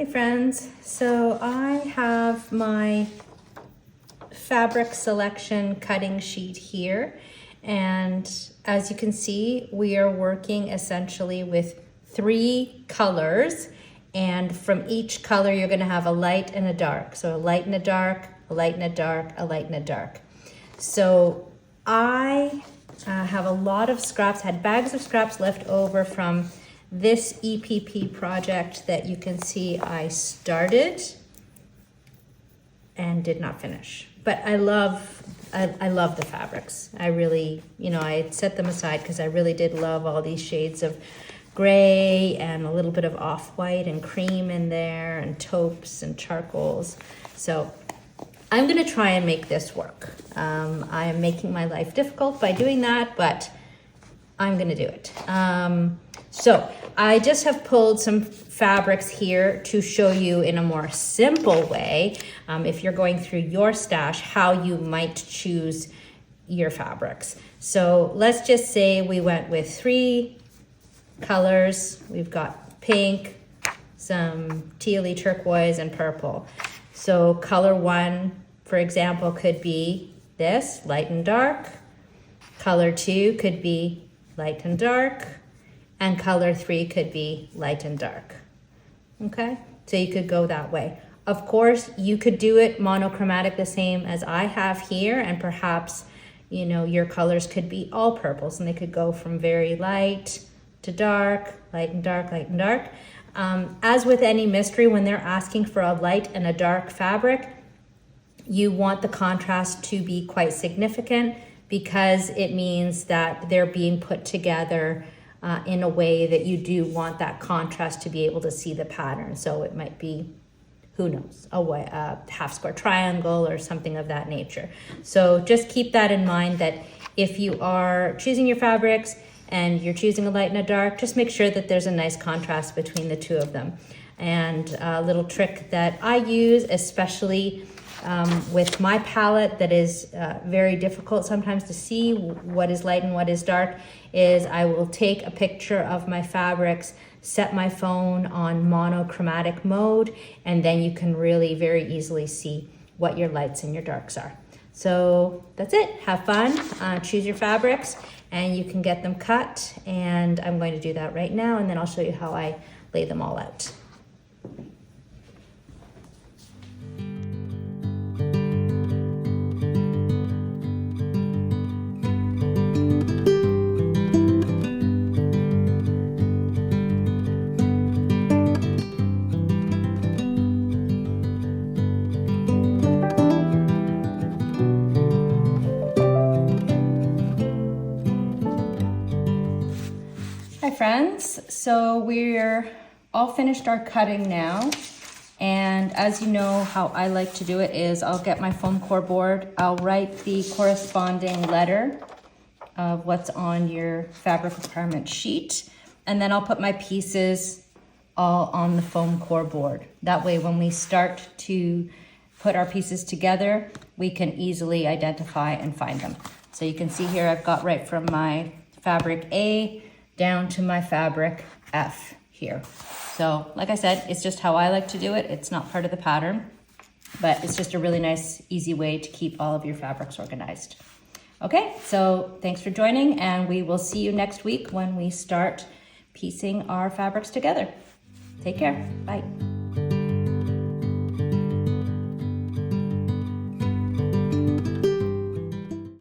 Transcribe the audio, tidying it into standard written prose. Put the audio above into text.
friends, so I have my fabric selection cutting sheet here, and as you can see, we are working essentially with 3 colors, and from each color you're going to have a light and a dark. So a light and a dark, a light and a dark, a light and a dark. So I have a lot of scraps, had bags of scraps left over from this EPP project that you can see I started and did not finish. But I love the fabrics. I really, I set them aside because I really did love all these shades of gray and a little bit of off-white and cream in there and taupes and charcoals. So I'm gonna try and make this work. I am making my life difficult by doing that, but I'm gonna do it. So I just have pulled some fabrics here to show you in a more simple way, if you're going through your stash, how you might choose your fabrics. So let's just say we went with 3 colors. We've got pink, some tealy turquoise, and purple. So color 1, for example, could be this, light and dark. Color 2 could be light and dark. And color 3 could be light and dark. Okay, so you could go that way. Of course, you could do it monochromatic the same as I have here, and perhaps, your colors could be all purples, and they could go from very light to dark, light and dark, light and dark. As with any mystery, when they're asking for a light and a dark fabric, you want the contrast to be quite significant, because it means that they're being put together in a way that you do want that contrast to be able to see the pattern. So it might be, who knows, a half square triangle or something of that nature. So just keep that in mind, that if you are choosing your fabrics and you're choosing a light and a dark, just make sure that there's a nice contrast between the 2 of them. And a little trick that I use, especially with my palette, that is very difficult sometimes to see what is light and what is dark, is I will take a picture of my fabrics, set my phone on monochromatic mode, and then you can really very easily see what your lights and your darks are. So that's it. Have fun, choose your fabrics, and you can get them cut. And I'm going to do that right now, and then I'll show you how I lay them all out. Hi friends, so we're all finished our cutting now, and as you know, how I like to do it is I'll get my foam core board, I'll write the corresponding letter of what's on your fabric requirement sheet, and then I'll put my pieces all on the foam core board. That way when we start to put our pieces together, we can easily identify and find them. So you can see here I've got right from my fabric A down to my fabric F here. So like I said, it's just how I like to do it. It's not part of the pattern, but it's just a really nice, easy way to keep all of your fabrics organized. Okay, so thanks for joining, and we will see you next week when we start piecing our fabrics together. Take care, bye.